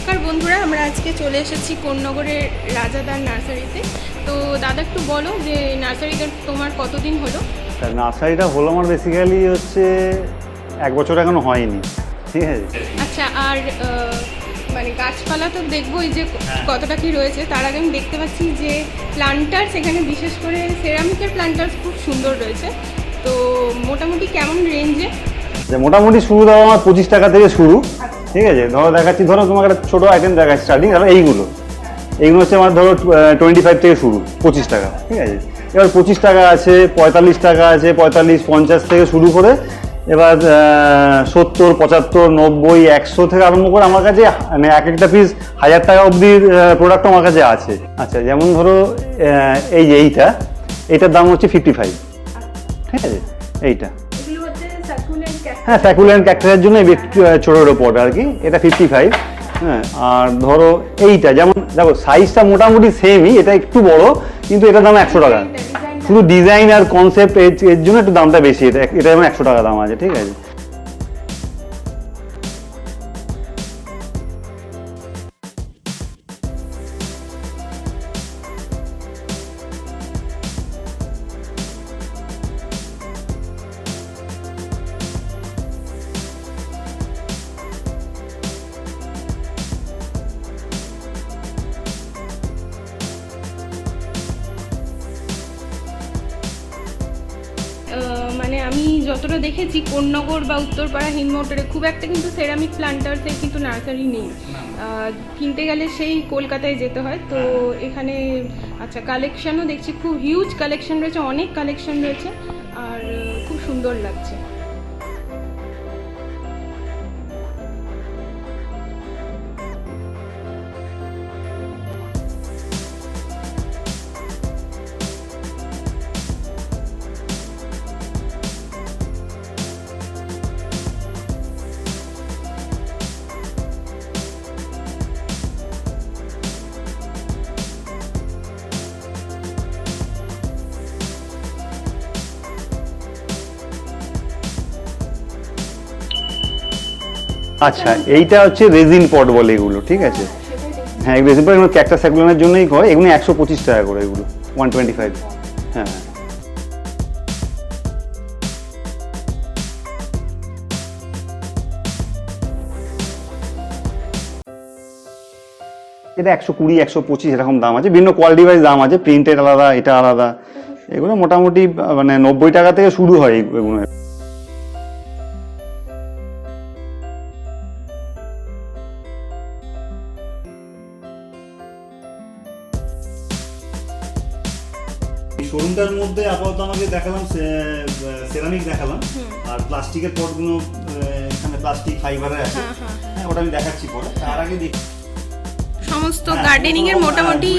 নমস্কার বন্ধুরা, আমরা আজকে চলে এসেছি কোন্নগরের রাজাদার নার্সারিতে। তো দাদা একটু বলো যে নার্সারিটা তোমার কতদিন হলো? নার্সারিটা হলো আমার বেসিক্যালি হচ্ছে 1 বছর এখনো হয়নি, ঠিক আছে। আচ্ছা, আর মানে গাছপালা তো দেখবোই যে কতটা কি রয়েছে। তার আগে আমি দেখতে পাচ্ছি যে প্লান্টার্স, এখানে বিশেষ করে সেরামিকের প্লান্টার্স খুব সুন্দর রয়েছে। তো মোটামুটি কেমন রেঞ্জে? মোটামুটি শুরু দাও আমার 25 টাকা থেকে শুরু, ঠিক আছে। ধরো দেখাচ্ছি, ধরো তোমাকে একটা ছোটো আইটেম দেখাচ্ছি স্টার্টিং। ধরো এইগুলো হচ্ছে আমার ধরো 25 থেকে শুরু, 25 টাকা, ঠিক আছে। এবার 25 টাকা আছে, 45 টাকা আছে, 45, 50 থেকে শুরু করে এবার 70, 75, 90, 100 থেকে আরম্ভ করে আমার কাছে মানে এক একটা পিস 1000 টাকা অবধির প্রোডাক্ট আমার কাছে আছে। আচ্ছা, যেমন ধরো এই যে এইটার দাম হচ্ছে 55, ঠিক আছে। এইটা হ্যাঁ, স্যাকুলেন্ট ক্যাক্টাসের জন্য ছোটো ছোটো পট আর কি, এটা 55। হ্যাঁ, আর ধরো এইটা যেমন দেখো সাইজটা মোটামুটি সেমই, এটা একটু বড়, কিন্তু এটার দাম 100 টাকা। শুধু ডিজাইন আর কনসেপ্ট এর জন্য একটু দামটা বেশি। এটা যেমন 100 টাকা দাম আছে, ঠিক আছে। মানে আমি যতটা দেখেছি কোন্নগর বা উত্তরপাড়া হিন্দমোটরে খুব একটা কিন্তু সেরামিক প্লান্টার্সের কিন্তু নার্সারি নেই। কিনতে গেলে সেই কলকাতায় যেতে হয়। তো এখানে আচ্ছা কালেকশানও দেখছি, খুব হিউজ কালেকশন রয়েছে, অনেক কালেকশন রয়েছে, আর খুব সুন্দর লাগছে। আচ্ছা, এইটা হচ্ছে রেজিন পট বলে এগুলো, ঠিক আছে। হ্যাঁ, রেজিন পট এগুলো ক্যাকটাস স্যাকুলেন্টের জন্যই হয়। এগুলো 125 টাকা করে, এগুলো 125। হ্যাঁ, এটা 120, 125 এরকম দাম আছে। বিভিন্ন কোয়ালিটি ওয়াইজ দাম আছে, প্রিন্টেড আলাদা, এটা আলাদা। এগুলো মোটামুটি মানে 90 টাকা থেকে শুরু হয় এগুলো। শোরুমটার মধ্যে আপাতত আমাকে দেখালাম সেরামিক দেখালাম, আর প্লাস্টিকের পটগুলো এখানে প্লাস্টিক ফাইবারের আছে। হ্যাঁ, ওটা আমি দেখাচ্ছি পরে। তার আগে দেখি সমস্ত গার্ডেনিং এর মোটামুটি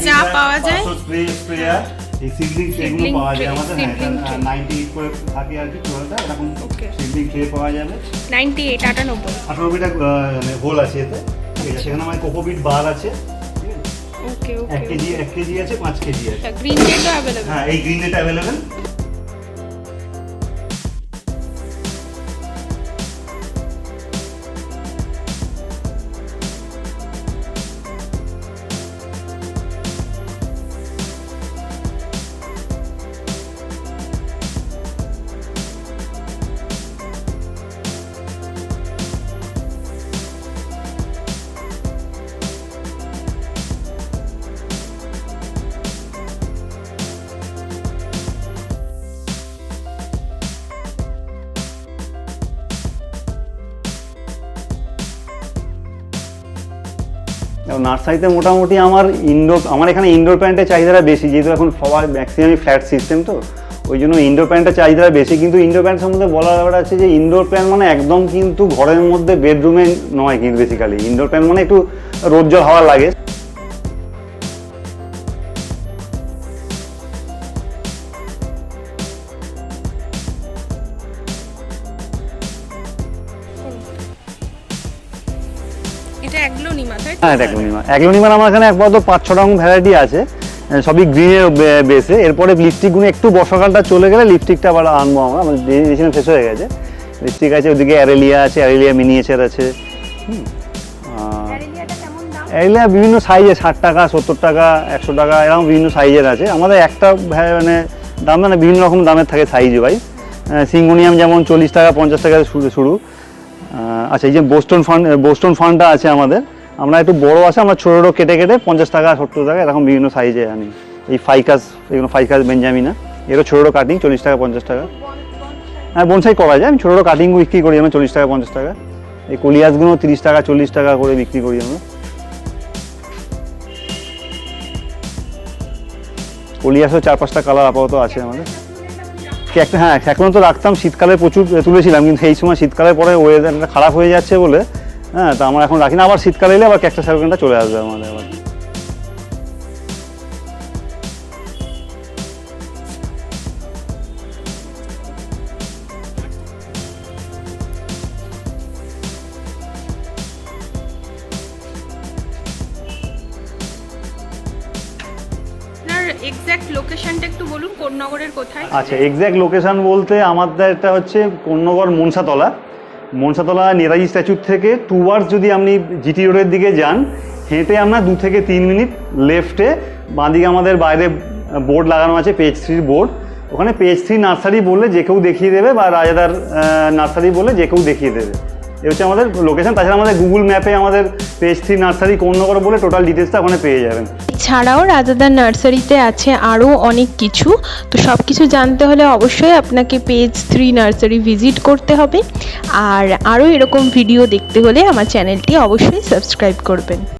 যা পাওয়া যায়, স্প্রেয়ার, এই সিডলিং ট্রেগুলো পাওয়া যায় আমাদের। 98 করে থাকে আর কি, টোটালটা এরকম সিডলিং ট্রে পাওয়া যাবে। 98, 98টা হোল আছে এতে, ঠিক আছে। সেখানে আমার কোকোপিট বার আছে, ওকে ওকে। 1 কেজি আছে, 5 কেজি আছে। গ্রিন নেটও अवेलेबल? হ্যাঁ, এই গ্রিন নেট अवेलेबल। নার্সারিতে মোটামুটি আমার এখানে ইনডোর প্ল্যান্টের চাহিদাটা বেশি, যেহেতু এখন সবাই ম্যাক্সিমাম ফ্ল্যাট সিস্টেম, তো ওই জন্য ইনডোর প্ল্যান্টের চাহিদাটা বেশি। কিন্তু ইনডোর প্ল্যান্ট সম্বন্ধে বলার ব্যাপার আছে যে ইনডোর প্ল্যান্ট মানে একদম কিন্তু ঘরের মধ্যে বেডরুমে নয়, কিন্তু বেসিক্যালি ইনডোর প্ল্যান্ট মানে একটু রোদ জল হাওয়া লাগে। এটা অ্যাগ্লোনিমা, তাই? হ্যাঁ, এটা অ্যাগ্লোনিমা আমার এখানে একবার তো 5-6 রকম ভ্যারাইটি আছে, সবই গ্রিনের বেসে। এরপরে লিপস্টিকগুলো একটু বর্ষাকালটা চলে গেলে লিপস্টিকটা আবার আনবো আমরা, আমাদের ডিজাইন শেষ হয়ে গেছে। লিপস্টিক আছে, ওদিকে অ্যারেলিয়া আছে, অ্যারেলিয়া মিনিয়েচার আছে। এগুলো বিভিন্ন সাইজে 60 টাকা, 70 টাকা, 100 টাকা এরকম বিভিন্ন সাইজের আছে। আমাদের একটা মানে দাম না বিভিন্ন রকম দামের থাকে সাইজ ভাই। সিঙ্গোনিয়াম যেমন 40 টাকা 50 টাকা শুরু। আচ্ছা, এই যে বোস্টন ফান্ডটা আছে আমাদের, আমরা একটু বড় আছে, আমরা ছোটো ছোটো কেটে কেটে 50 টাকা 70 টাকা এরকম বিভিন্ন সাইজে আনি। এই এগুলো ফাইকাস বেঞ্জামিনা, এগুলো ছোটো ছোটো কাটিং 40 টাকা 50 টাকা। হ্যাঁ, বনসাই করা যায়, আমি ছোটো ছোটো কাটিং বিক্রি করি আমরা 40 টাকা 50 টাকা। এই কলিয়াসগুলো 30 টাকা 40 টাকা করে বিক্রি করি আমরা। কলিয়াসও 4-5টা কালার আপাতত আছে আমাদের। হ্যাঁ, এখন তো রাখতাম, শীতকালে প্রচুর তুলেছিলাম, কিন্তু এই সময় শীতকালের পরে ওয়েদারটা খারাপ হয়ে যাচ্ছে বলে হ্যাঁ, তা আমরা এখন রাখি না। আবার শীতকালে এলে আবার ক্যাকটাস স্যাকুলেন্টটা চলে আসবে আমাদের আবার। এক্স্যাক্ট লোকেশনটা একটু বলুন, কোন নগরের কোথায়? আচ্ছা, এক্স্যাক্ট লোকেশন বলতে আমাদের এটা হচ্ছে কোন্নগর মনসাতলা নেতাজি স্ট্যাচুর থেকে টুয়ার্ডস যদি আপনি জিটি রোডের দিকে যান, হেঁটে আপনার 2 থেকে 3 মিনিট লেফটে, বাঁদিকে আমাদের বাইরে বোর্ড লাগানো আছে, পেজ 3 বোর্ড। ওখানে পেজ 3 নার্সারি বললে যে কেউ দেখিয়ে দেবে, বা রাজাদার নার্সারি বললে যে কেউ দেখিয়ে দেবে। এই হচ্ছে আমাদের লোকেশন। তাছাড়া আমাদের গুগল ম্যাপে আমাদের পেজ 3 নার্সারি কোন্নগর বলে টোটাল ডিটেলসটা ওখানে পেয়ে যাবেন। এছাড়াও রাজাদার নার্সারিতে আছে আরও অনেক কিছু, তো সব কিছু জানতে হলে অবশ্যই আপনাকে পেজ 3 নার্সারি ভিজিট করতে হবে। আর আরও এরকম ভিডিও দেখতে হলে আমার চ্যানেলটি অবশ্যই সাবস্ক্রাইব করবেন।